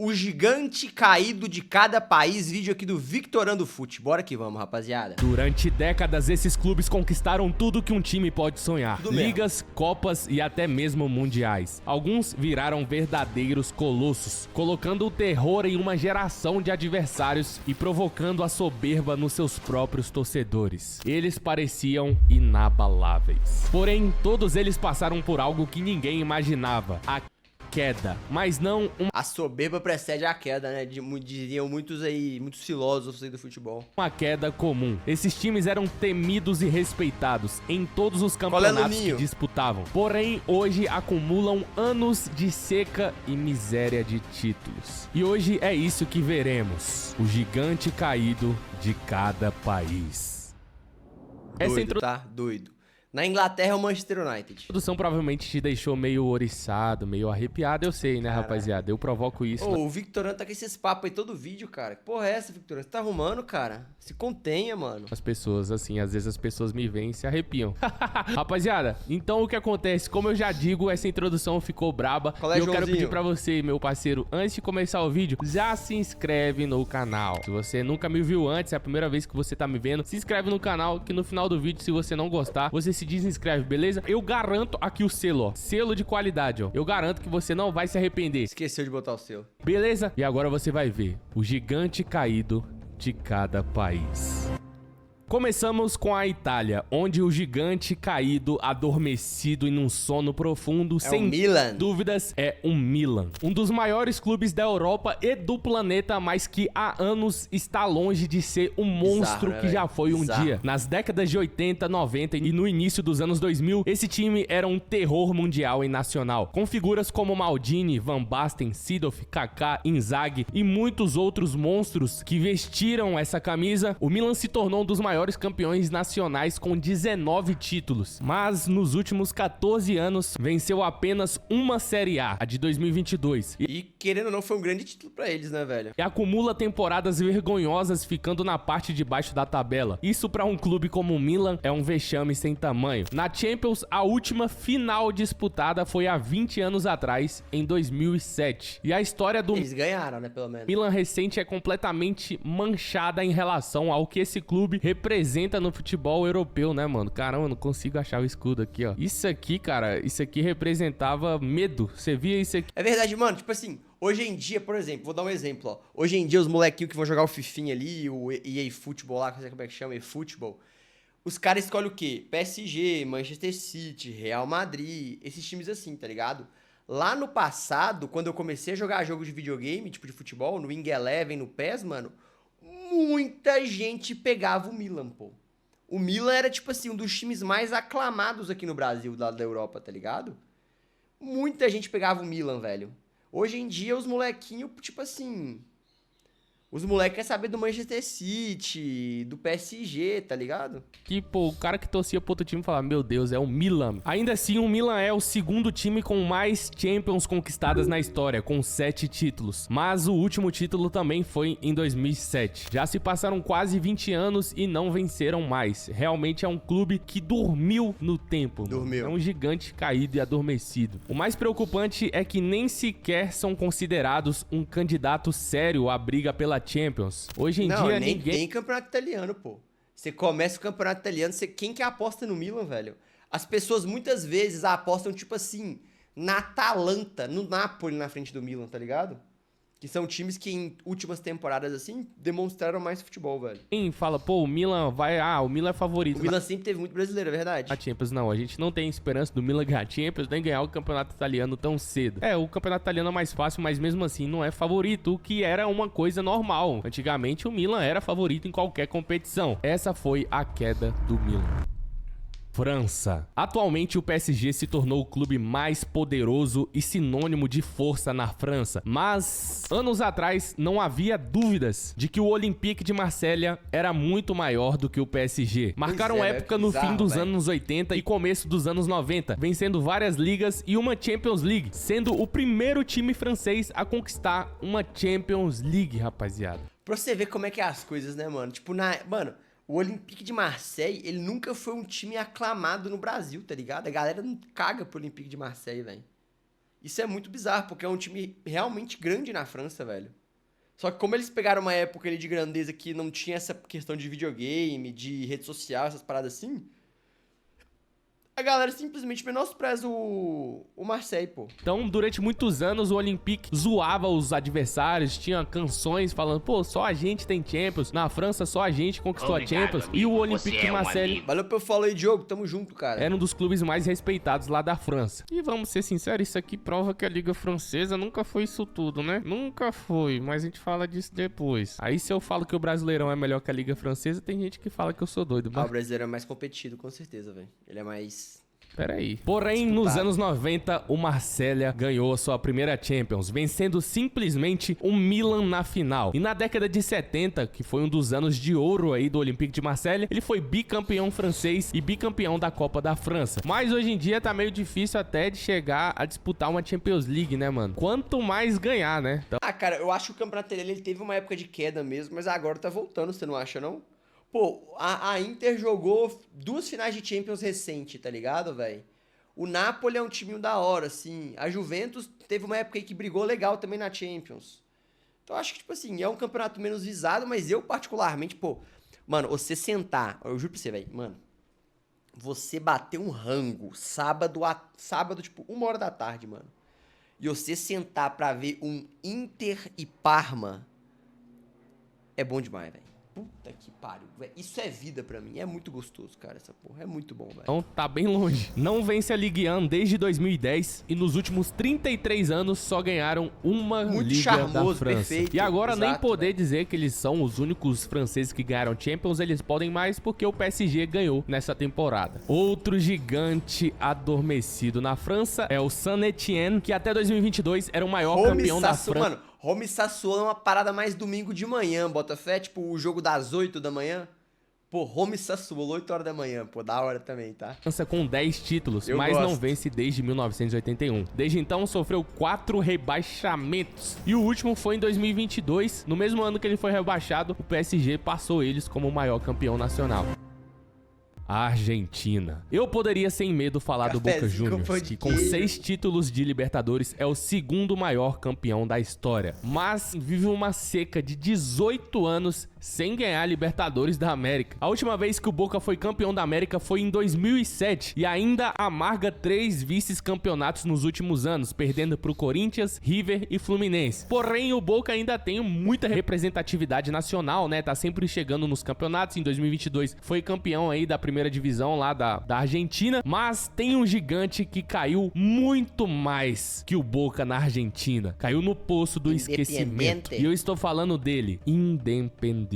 O gigante caído de cada país, vídeo aqui do Victorando Fute. Bora que vamos, rapaziada. Durante décadas, esses clubes conquistaram tudo que um time pode sonhar. Tudo mesmo. Ligas, copas e até mesmo mundiais. Alguns viraram verdadeiros colossos, colocando o terror em uma geração de adversários e provocando a soberba nos seus próprios torcedores. Eles pareciam inabaláveis. Porém, todos eles passaram por algo que ninguém imaginava: a queda, mas não A soberba precede a queda, né? Diriam muitos filósofos aí do futebol. uma queda comum. Esses times eram temidos e respeitados em todos os campeonatos que Nuninho? disputavam. Porém, hoje acumulam anos de seca e miséria de títulos. E hoje é isso que veremos: o gigante caído de cada país. Doido, tá? Doido. Na Inglaterra é o Manchester United. Introdução provavelmente te deixou meio oriçado, meio arrepiado, eu sei, né, rapaziada? Eu provoco isso. Ô, o Victorando tá com esses papos aí todo vídeo, cara. Que porra é essa, Victorando? Você tá arrumando, cara? Se contenha, mano. As pessoas, assim, às vezes as pessoas me veem e se arrepiam. Rapaziada, então o que acontece? Como eu já digo, essa introdução ficou braba. Qual é, E eu quero Joãozinho? pedir pra você, meu parceiro, antes de começar o vídeo, já se inscreve no canal. Se você nunca me viu antes, é a primeira vez que você tá me vendo, se inscreve no canal, que no final do vídeo, se você não gostar, você se desinscreve, beleza? Eu garanto aqui o selo, ó. Selo de qualidade, ó. Eu garanto que você não vai se arrepender. Esqueceu de botar o seu. Beleza? E agora você vai ver o gigante caído de cada país. Começamos com a Itália, onde o gigante caído, adormecido em um sono profundo, É sem o Milan. dúvidas, é o Milan. Um dos maiores clubes da Europa e do planeta, mas que há anos está longe de ser o monstro né, que já velho? foi um Bizarro. dia. Nas décadas de 80, 90 e no início dos anos 2000, esse time era um terror mundial e nacional, com figuras como Maldini, Van Basten, Seedorf, Kaká, Inzaghi e muitos outros monstros que vestiram essa camisa. O Milan se tornou um dos maiores campeões nacionais com 19 títulos, mas nos últimos 14 anos venceu apenas uma Série A, a de 2022, E querendo ou não, foi um grande título pra eles, né, velho? e acumula temporadas vergonhosas ficando na parte de baixo da tabela. Isso pra um clube como o Milan é um vexame sem tamanho. Na Champions, a última final disputada foi há 20 anos atrás, em 2007. E a história do Eles ganharam, né, pelo menos. Milan recente é completamente manchada em relação ao que esse clube representa no futebol europeu, né, mano? Caramba, eu não consigo achar o escudo aqui, ó. Isso aqui, cara, isso aqui representava medo. Você via isso aqui? É verdade, mano. Tipo assim, hoje em dia, por exemplo, vou dar um exemplo, ó. Hoje em dia, os molequinhos que vão jogar o Fifinha ali, o EA Football lá, não sei como é que chama, EA Football. Os caras escolhem o quê? PSG, Manchester City, Real Madrid, esses times assim, tá ligado? Lá no passado, quando eu comecei a jogar jogos de videogame, tipo de futebol, no Wing Eleven, no PES, mano, muita gente pegava o Milan, pô. O Milan era, tipo assim, um dos times mais aclamados aqui no Brasil, do lado da Europa, tá ligado? Muita gente pegava o Milan, velho. Hoje em dia, os molequinhos, tipo assim... Os moleques querem saber do Manchester City, do PSG, tá ligado? Que, pô, o cara que torcia pro outro time falava, meu Deus, é o Milan. Ainda assim, o Milan é o segundo time com mais Champions conquistadas na história, com 7 títulos. Mas o último título também foi em 2007. Já se passaram quase 20 anos e não venceram mais. Realmente é um clube que dormiu no tempo. Mano. Dormiu. É um gigante caído e adormecido. O mais preocupante é que nem sequer são considerados um candidato sério à briga pela Champions. Hoje em dia, nem ninguém... tem campeonato italiano, pô. Você começa o campeonato italiano, quem que aposta no Milan, velho? As pessoas muitas vezes apostam, tipo assim, na Atalanta, no Napoli na frente do Milan, tá ligado? Que são times que em últimas temporadas, assim, demonstraram mais futebol, velho. Quem fala, pô, o Milan vai... Ah, o Milan é favorito O Milan sempre teve muito brasileiro, é verdade. na Champions. Não, a gente não tem esperança do Milan ganhar a Champions nem ganhar o campeonato italiano tão cedo. É, o campeonato italiano é mais fácil, mas mesmo assim não é favorito, o que era uma coisa normal. Antigamente o Milan era favorito em qualquer competição. Essa foi a queda do Milan. França. Atualmente o PSG se tornou o clube mais poderoso e sinônimo de força na França, mas anos atrás não havia dúvidas de que o Olympique de Marselha era muito maior do que o PSG. Marcaram é, época é no bizarro, fim dos velho. anos 80 e começo dos anos 90, vencendo várias ligas e uma Champions League, sendo o primeiro time francês a conquistar uma Champions League, rapaziada. Pra você ver como é que é as coisas, né, mano? Tipo, mano, o Olympique de Marseille, ele nunca foi um time aclamado no Brasil, tá ligado? A galera não caga pro Olympique de Marseille, velho. Isso é muito bizarro, porque é um time realmente grande na França, velho. Só que como eles pegaram uma época ali de grandeza que não tinha essa questão de videogame, de rede social, essas paradas assim, a galera simplesmente menospreza o Marseille, pô. Então, durante muitos anos, o Olympique zoava os adversários, tinha canções falando, pô, só a gente tem Champions, na França só a gente conquistou a Champions, amigo. e o Olympique de Marseille Valeu pelo follow aí, Diogo, tamo junto, cara. era um dos clubes mais respeitados lá da França. E vamos ser sinceros, isso aqui prova que a Liga Francesa nunca foi isso tudo, né? Nunca foi, mas a gente fala disso depois. Aí se eu falo que o Brasileirão é melhor que a Liga Francesa, tem gente que fala que eu sou doido. Ah, o brasileiro é mais competido, com certeza, velho. Ele é mais... Peraí. Porém, nos anos 90, o Marselha ganhou a sua primeira Champions, vencendo simplesmente o Milan na final. E na década de 70, que foi um dos anos de ouro aí do Olympique de Marselha, ele foi bicampeão francês e bicampeão da Copa da França. Mas hoje em dia tá meio difícil até de chegar a disputar uma Champions League, né, mano? Quanto mais ganhar, né? Então... Ah, cara, eu acho que o campeonato dele ele teve uma época de queda mesmo, mas agora tá voltando, você não acha, não? Pô, a Inter jogou 2 finais de Champions recente, tá ligado, velho? O Napoli é um time da hora, assim. A Juventus teve uma época aí que brigou legal também na Champions. Então eu acho que, tipo assim, é um campeonato menos visado, mas eu particularmente, pô... Mano, você sentar, eu juro pra você, velho, mano... Você bater um rango sábado, tipo, 1h da tarde, mano. E você sentar pra ver um Inter e Parma... É bom demais, velho. Puta que pariu, velho. Isso é vida pra mim. É muito gostoso, cara, essa porra. É muito bom, velho. Então tá bem longe. Não vence a Ligue 1 desde 2010 e nos últimos 33 anos só ganharam uma Muito Liga charmoso, da França. perfeito, E agora nem exato, poder velho. dizer que eles são os únicos franceses que ganharam Champions, eles podem mais porque o PSG ganhou nessa temporada. Outro gigante adormecido na França é o Saint-Étienne, que até 2022 era o maior campeão da França. Mano, Roma e Sassuolo é uma parada mais domingo de manhã, bota fé, tipo o jogo das 8 da manhã. Pô, Roma e Sassuolo, 8 horas da manhã, pô, da hora também, tá? França com 10 títulos, Eu mas gosto. não vence desde 1981. Desde então, sofreu 4 rebaixamentos. E o último foi em 2022. No mesmo ano que ele foi rebaixado, o PSG passou eles como o maior campeão nacional. A Argentina. Eu poderia sem medo falar do Boca Cafezinho com Juniors, pão de que com queijo. 6 títulos de Libertadores é o segundo maior campeão da história. Mas vive uma seca de 18 anos sem ganhar Libertadores da América. A última vez que o Boca foi campeão da América foi em 2007 e ainda amarga 3 vice-campeonatos nos últimos anos, perdendo para o Corinthians, River e Fluminense. Porém, o Boca ainda tem muita representatividade nacional, né? Tá sempre chegando nos campeonatos. Em 2022 foi campeão aí da primeira divisão lá da Argentina, mas tem um gigante que caiu muito mais que o Boca na Argentina. Caiu no poço do esquecimento. E eu estou falando dele, Independiente.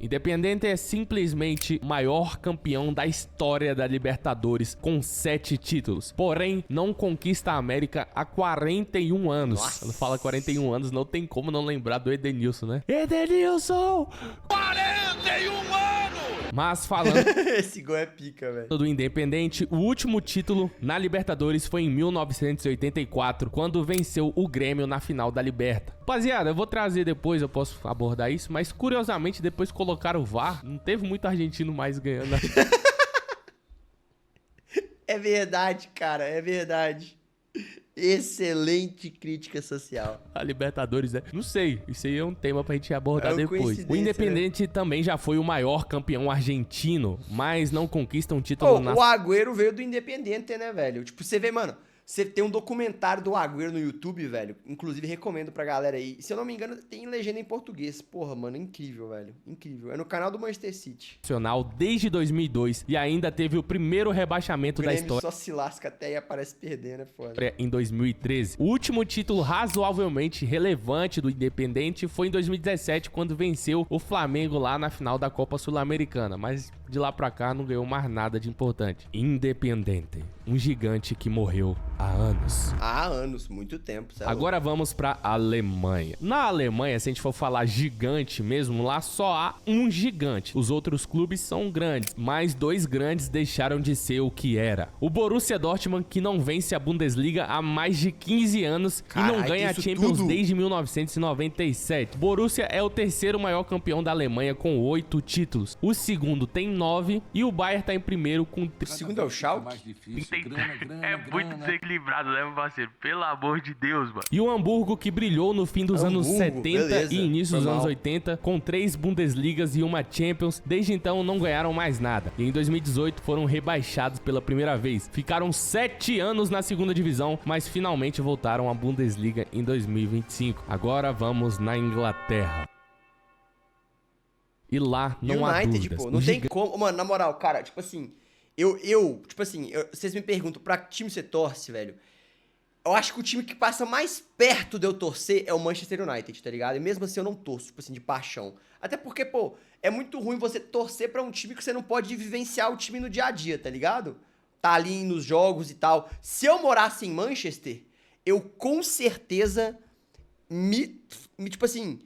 Independiente é simplesmente o maior campeão da história da Libertadores, com 7 títulos. Porém, não conquista a América há 41 anos. Nossa. Quando fala 41 anos, não tem como não lembrar do Edenilson, né? Edenilson! 41 anos! Mas falando Esse gol é pica, velho. do Independente, o último título na Libertadores foi em 1984, quando venceu o Grêmio na final da Liberta. Rapaziada, eu vou trazer depois, eu posso abordar isso, mas curiosamente depois colocaram o VAR, não teve muito argentino mais ganhando É verdade, cara, é verdade. Excelente crítica social. a Libertadores, né? Não sei, isso aí é um tema pra gente abordar É uma depois. coincidência, O Independente também já foi o maior campeão argentino, mas não conquista um título Pô, na... o Agüero veio do Independiente, né, velho? Tipo, você vê, mano, você tem um documentário do Agüero no YouTube, velho. Inclusive, recomendo pra galera aí. Se eu não me engano, tem legenda em português. Porra, mano, incrível, velho. Incrível. É no canal do Manchester City. nacional desde 2002 e ainda teve o primeiro rebaixamento O da Grêmio história só se lasca até e aparece perdendo, é foda. em 2013. O último título razoavelmente relevante do Independente foi em 2017, quando venceu o Flamengo lá na final da Copa Sul-Americana, mas de lá pra cá não ganhou mais nada de importante. Independente, um gigante que morreu há anos. Há anos, muito tempo. Cê é Agora vamos pra Alemanha. Na Alemanha, se a gente for falar gigante mesmo, lá só há um gigante. Os outros clubes são grandes, mas 2 grandes deixaram de ser o que era. O Borussia Dortmund, que não vence a Bundesliga há mais de 15 anos e não Caralho, ganha a isso Champions tudo? desde 1997. Borussia é o terceiro maior campeão da Alemanha com 8 títulos. O segundo tem 9 e o Bayern tá em primeiro com O segundo é o Schalke? 36 É muito desequilibrado, né, meu parceiro? Pelo amor de Deus, mano. E o Hamburgo, que brilhou no fim dos anos 70 beleza. e início dos Foi anos mal. 80, com 3 Bundesligas e uma Champions, desde então não ganharam mais nada. E em 2018 foram rebaixados pela primeira vez. Ficaram 7 anos na segunda divisão, mas finalmente voltaram à Bundesliga em 2025. Agora vamos na Inglaterra. E lá não há United, dúvidas. pô, não O tem gigante- como. Mano, na moral, cara, tipo assim, vocês me perguntam pra que time você torce, velho. Eu acho que o time que passa mais perto de eu torcer é o Manchester United, tá ligado? E mesmo assim eu não torço, tipo assim, de paixão. Até porque, pô, é muito ruim você torcer pra um time que você não pode vivenciar o time no dia a dia, tá ligado? Tá ali nos jogos e tal. Se eu morasse em Manchester, eu com certeza tipo assim,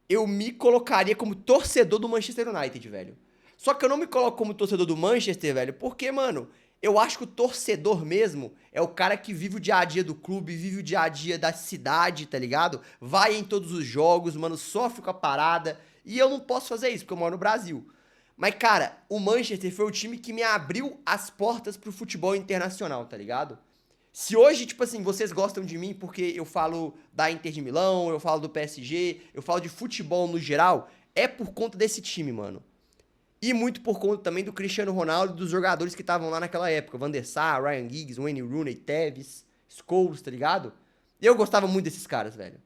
eu me colocaria como torcedor do Manchester United, velho. Só que eu não me coloco como torcedor do Manchester, velho, porque, mano, eu acho que o torcedor mesmo é o cara que vive o dia a dia do clube, vive o dia a dia da cidade, tá ligado? Vai em todos os jogos, mano, sofre com a parada. E eu não posso fazer isso, porque eu moro no Brasil. Mas, cara, o Manchester foi o time que me abriu as portas pro futebol internacional, tá ligado? Se hoje, tipo assim, vocês gostam de mim porque eu falo da Inter de Milão, eu falo do PSG, eu falo de futebol no geral, é por conta desse time, mano. E muito por conta também do Cristiano Ronaldo e dos jogadores que estavam lá naquela época. Van der Sar, Ryan Giggs, Wayne Rooney, Tevez, Scholes, tá ligado? Eu gostava muito desses caras, velho.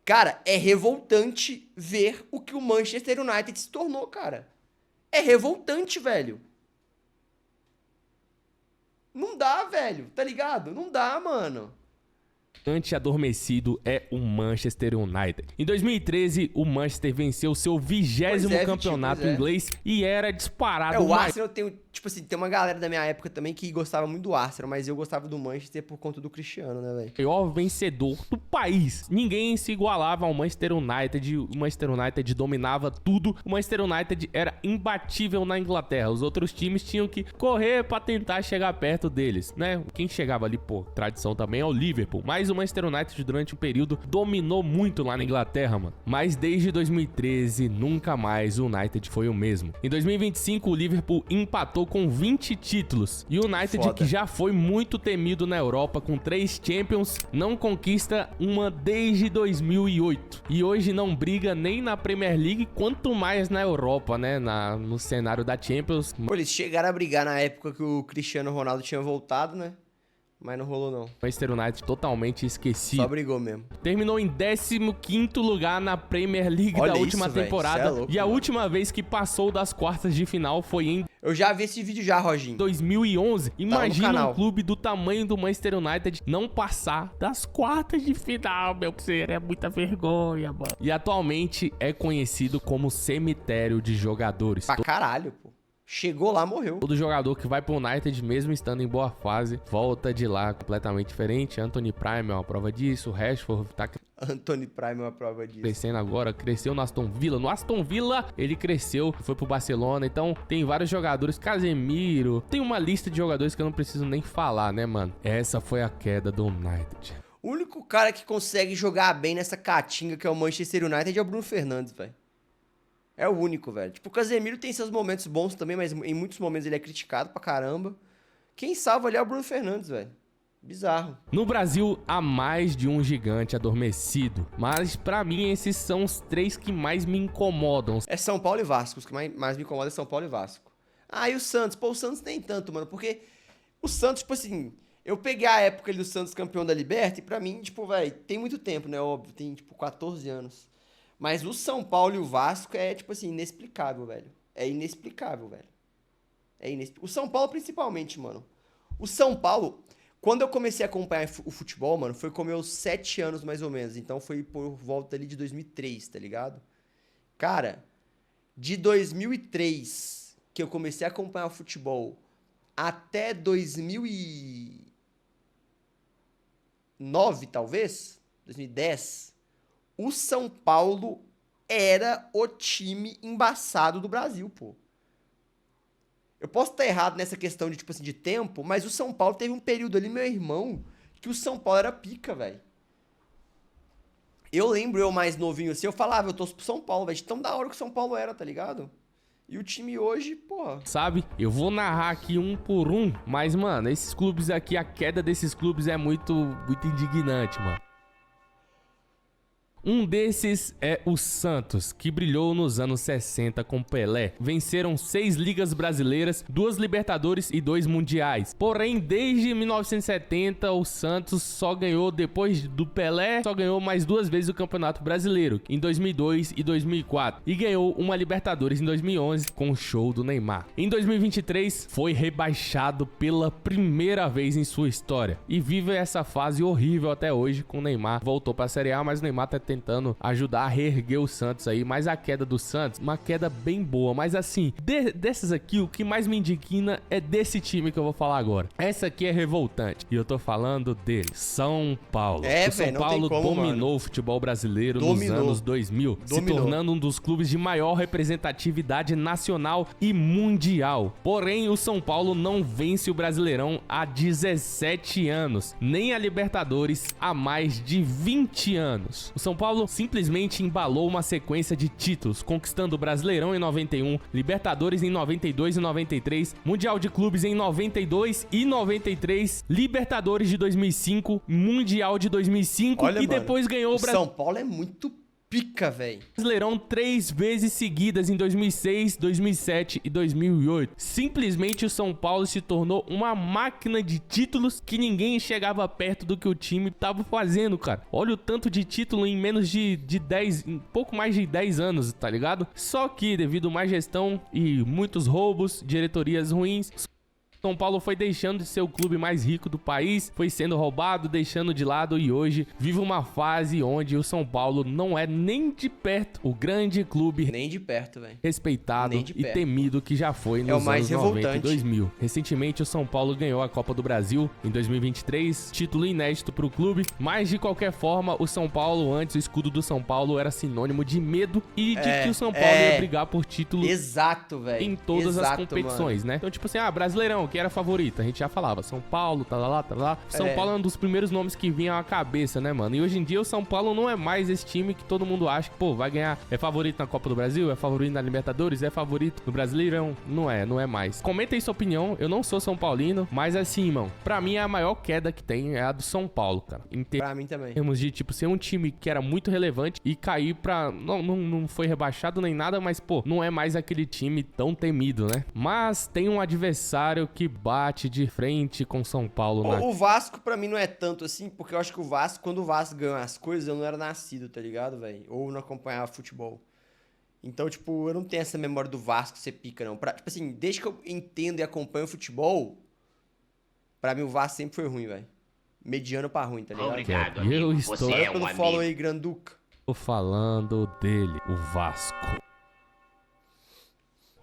Cara, é revoltante ver o que o Manchester United se tornou, cara. É revoltante, velho. Não dá, velho, tá ligado? Não dá, mano. Adormecido é o Manchester United. Em 2013, o Manchester venceu seu 20º Pois é, campeonato pois é. inglês e era disparado É, o mais. Arsenal tem, tipo assim, tem uma galera da minha época também que gostava muito do Arsenal, mas eu gostava do Manchester por conta do Cristiano, né, velho? Maior vencedor do país. Ninguém se igualava ao Manchester United. O Manchester United dominava tudo. O Manchester United era imbatível na Inglaterra. Os outros times tinham que correr pra tentar chegar perto deles, né? Quem chegava ali, por tradição também, é o Liverpool. Mas o Manchester United, durante um período, dominou muito lá na Inglaterra, mano. Mas desde 2013, nunca mais o United foi o mesmo. Em 2025, o Liverpool empatou com 20 títulos. E o United, Foda. que já foi muito temido na Europa com 3 Champions, não conquista uma desde 2008. E hoje não briga nem na Premier League, quanto mais na Europa, né? No cenário da Champions. Pô, eles chegaram a brigar na época que o Cristiano Ronaldo tinha voltado, né? Mas não rolou, não. Manchester United totalmente esquecido. Só brigou mesmo. Terminou em 15º lugar na Premier League Olha da isso, última velho. temporada. Cê é louco, e a mano. última vez que passou das quartas de final foi em Eu já vi esse vídeo já, Roginho. 2011. Imagina um canal. clube do tamanho do Manchester United não passar das quartas de final, meu parceiro. É muita vergonha, mano. E atualmente é conhecido como cemitério de jogadores. Pra caralho, pô. Chegou lá, morreu. Todo jogador que vai pro United, mesmo estando em boa fase, volta de lá completamente diferente. Anthony Prime é uma prova disso. O Rashford tá Anthony Prime é uma prova disso. crescendo agora, cresceu no Aston Villa. No Aston Villa, ele cresceu, foi pro Barcelona. Então, tem vários jogadores. Casemiro. Tem uma lista de jogadores que eu não preciso nem falar, né, mano? Essa foi a queda do United. O único cara que consegue jogar bem nessa caatinga que é o Manchester United é o Bruno Fernandes, velho. É o único, velho. Tipo, o Casemiro tem seus momentos bons também, mas em muitos momentos ele é criticado pra caramba. Quem salva ali é o Bruno Fernandes, velho. Bizarro. No Brasil, há mais de um gigante adormecido. Mas, pra mim, esses são os 3 que mais me incomodam. É São Paulo e Vasco. Os que mais me incomodam é São Paulo e Vasco. Ah, e o Santos? Pô, o Santos nem tanto, mano. Porque o Santos, tipo assim... Eu peguei a época ali do Santos campeão da Liberta e pra mim, tipo, velho, tem muito tempo, né? Óbvio, tem, tipo, 14 anos. Mas o São Paulo e o Vasco é, tipo assim, inexplicável, velho. É inexplicável, velho. O São Paulo, principalmente, mano. O São Paulo, quando eu comecei a acompanhar o futebol, mano, foi com meus 7 anos, mais ou menos. Então foi por volta ali de 2003, tá ligado? Cara, de 2003, que eu comecei a acompanhar o futebol, até 2009, talvez, 2010... O São Paulo era o time embaçado do Brasil, pô. Eu posso estar errado nessa questão de, tipo assim, de tempo, mas o São Paulo teve um período ali, meu irmão, que o São Paulo era pica, velho. Eu lembro, eu mais novinho assim, eu falava, eu torço pro São Paulo, velho, de tão da hora que o São Paulo era, tá ligado? E o time hoje, porra... Sabe? Eu vou narrar aqui um por um, mas, mano, esses clubes aqui, a queda desses clubes é muito indignante, mano. Um desses é o Santos, que brilhou nos anos 60 com Pelé. Venceram 6 ligas brasileiras, 2 Libertadores e 2 mundiais. Porém, desde 1970, o Santos só ganhou, depois do Pelé, só ganhou mais 2 vezes o Campeonato Brasileiro, em 2002 e 2004. E ganhou uma Libertadores em 2011 com o show do Neymar. Em 2023, foi rebaixado pela primeira vez em sua história. E vive essa fase horrível até hoje com o Neymar. Voltou pra Série A, mas o Neymar tá tentando ajudar a reerguer o Santos aí, mas a queda do Santos, uma queda bem boa, mas assim, dessas aqui, o que mais me indigna é desse time que eu vou falar agora. Essa aqui é revoltante, e eu tô falando dele, São Paulo. O São Paulo dominou o futebol brasileiro nos anos 2000, se tornando um dos clubes de maior representatividade nacional e mundial. Porém, o São Paulo não vence o Brasileirão há 17 anos, nem a Libertadores há mais de 20 anos. O São Paulo simplesmente embalou uma sequência de títulos, conquistando o Brasileirão em 91, Libertadores em 92 e 93, Mundial de Clubes em 92 e 93, Libertadores de 2005, Mundial de 2005. Olha, e mano, depois ganhou o São Paulo é muito pica, velho. Brasileirão 3 vezes seguidas em 2006, 2007 e 2008. Simplesmente o São Paulo se tornou uma máquina de títulos que ninguém chegava perto do que o time tava fazendo, cara. Olha o tanto de título em menos de 10, em pouco mais de 10 anos, tá ligado? Só que devido a má gestão e muitos roubos, diretorias ruins, São Paulo foi deixando de ser o clube mais rico do país, foi sendo roubado, deixando de lado e hoje vive uma fase onde o São Paulo não é nem de perto o grande clube nem de perto, velho. Respeitado e temido que já foi nos anos 90 e 2000. Recentemente o São Paulo ganhou a Copa do Brasil em 2023, título inédito pro clube, mas de qualquer forma o São Paulo, antes o escudo do São Paulo era sinônimo de medo e de que o São Paulo ia brigar por título em todas as competições, né? Então tipo assim, Brasileirão, que era favorito, a gente já falava, São Paulo, tá lá. São Paulo é um dos primeiros nomes que vinham à cabeça, né, mano? E hoje em dia o São Paulo não é mais esse time que todo mundo acha que, pô, vai ganhar, é favorito na Copa do Brasil, é favorito na Libertadores, é favorito no Brasileirão. Não é mais. Comenta aí sua opinião, eu não sou São Paulino, mas assim, irmão, pra mim a maior queda que tem é a do São Paulo, cara. Pra mim também. Em termos de, tipo, ser um time que era muito relevante e cair pra... Não foi rebaixado nem nada, mas, pô, não é mais aquele time tão temido, né? Mas tem um adversário que bate de frente com São Paulo. O Vasco pra mim não é tanto assim, porque eu acho que o Vasco, quando o Vasco ganhou as coisas, eu não era nascido, tá ligado, velho? Ou não acompanhava futebol. Então, tipo, eu não tenho essa memória do Vasco ser pica, não. Tipo assim, desde que eu entendo e acompanho futebol, pra mim o Vasco sempre foi ruim, velho. Mediano pra ruim, tá ligado? Obrigado, amigo. Eu estou... Você é um amigo. Follow aí, Granduca. Tô falando dele, o Vasco.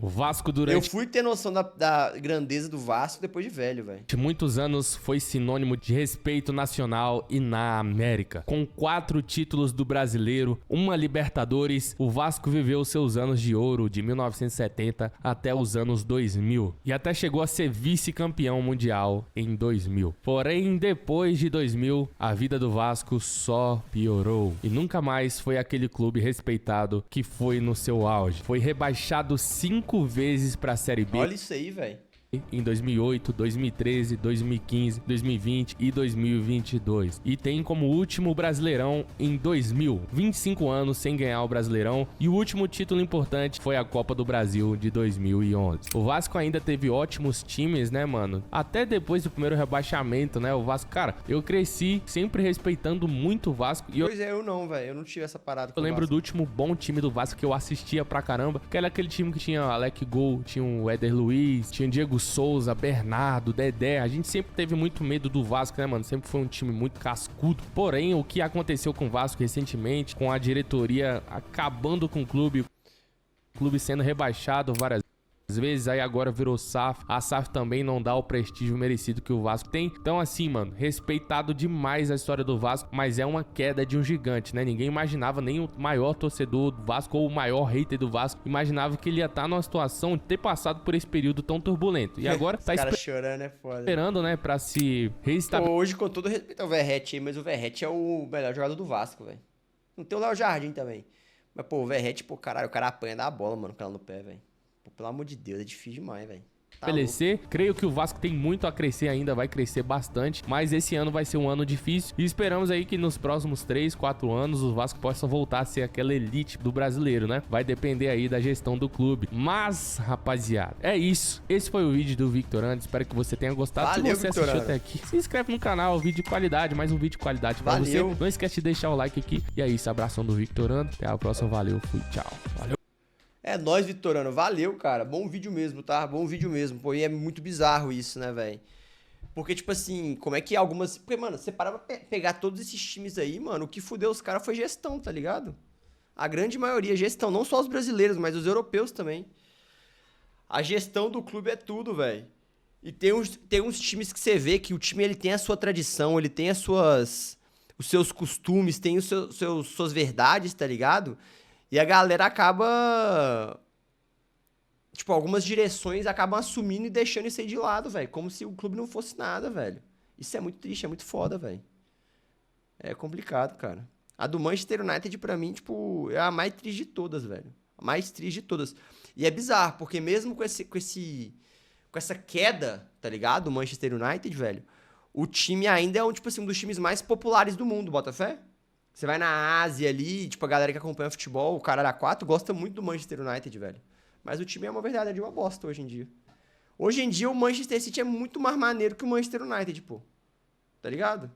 O Vasco durante... Eu fui ter noção da grandeza do Vasco depois de velho, velho. Muitos anos foi sinônimo de respeito nacional e na América. Com 4 títulos do Brasileiro, uma Libertadores, o Vasco viveu seus anos de ouro de 1970 até os anos 2000. E até chegou a ser vice-campeão mundial em 2000. Porém, depois de 2000, a vida do Vasco só piorou. E nunca mais foi aquele clube respeitado que foi no seu auge. Foi rebaixado 5 vezes pra Série B. Olha isso aí, velho. Em 2008, 2013, 2015, 2020 e 2022. E tem como último Brasileirão em 2000. 25 anos sem ganhar o Brasileirão. E o último título importante foi a Copa do Brasil de 2011. O Vasco ainda teve ótimos times, né, mano? Até depois do primeiro rebaixamento, né? O Vasco, cara, eu cresci sempre respeitando muito o Vasco. E Pois é, eu não, velho. Eu não tive essa parada com eu o lembro Vasco. do último bom time do Vasco que eu assistia pra caramba, que era aquele time que tinha Alec Gol, tinha o Éder Luiz, tinha Diego Souza, Bernardo, Dedé. A gente sempre teve muito medo do Vasco, né, mano? Sempre foi um time muito cascudo. Porém, o que aconteceu com o Vasco recentemente, com a diretoria acabando com o clube sendo rebaixado várias vezes, aí agora virou SAF. A SAF também não dá o prestígio merecido que o Vasco tem. Então assim, mano, respeitado demais a história do Vasco, mas é uma queda de um gigante, né? Ninguém imaginava, nem o maior torcedor do Vasco ou o maior hater do Vasco imaginava que ele ia estar numa situação de ter passado por esse período tão turbulento. E agora tá chorando é foda. esperando, né, pra se restabelecer. Hoje, com todo respeito ao Verratti aí, mas o Verratti é o melhor jogador do Vasco, velho. Não tem o Léo Jardim também. Mas, pô, o Verratti, pô, caralho, o cara apanha da bola, mano, com ela no pé, velho. Pô, pelo amor de Deus, é difícil demais, velho. Tá estabelecer. Creio que o Vasco tem muito a crescer ainda, vai crescer bastante, mas esse ano vai ser um ano difícil e esperamos aí que nos próximos 3, 4 anos o Vasco possa voltar a ser aquela elite do brasileiro, né? Vai depender aí da gestão do clube. Mas, rapaziada, é isso. Esse foi o vídeo do Victorando, espero que você tenha gostado. Valeu, se você Victorando. assistiu até aqui, se inscreve no canal, vídeo de qualidade, mais um vídeo de qualidade pra você. Valeu. Não esquece de deixar o like aqui. E é isso, abração do Victorando. Até a próxima, valeu, fui, tchau. Valeu. É nóis, Vitorano. Valeu, cara. Bom vídeo mesmo, tá? Bom vídeo mesmo. Pô, e é muito bizarro isso, né, velho? Porque, tipo assim, como é que algumas... Porque, mano, você para pra pegar todos esses times aí, mano, o que fudeu os caras foi gestão, tá ligado? A grande maioria, gestão. Não só os brasileiros, mas os europeus também. A gestão do clube é tudo, velho. E tem uns times que você vê que o time, ele tem a sua tradição, ele tem os seus costumes, tem suas verdades, tá ligado? E a galera acaba... Tipo, algumas direções acabam assumindo e deixando isso aí de lado, velho. Como se o clube não fosse nada, velho. Isso é muito triste, é muito foda, velho. É complicado, cara. A do Manchester United, pra mim, tipo, é a mais triste de todas, velho. A mais triste de todas. E é bizarro, porque mesmo com essa queda, tá ligado? Do Manchester United, velho, o time ainda é tipo assim, um dos times mais populares do mundo, bota fé? Você vai na Ásia ali, tipo, a galera que acompanha futebol, o cara da 4 gosta muito do Manchester United, velho. Mas o time é uma verdade, é de uma bosta hoje em dia. Hoje em dia o Manchester City é muito mais maneiro que o Manchester United, pô. Tá ligado?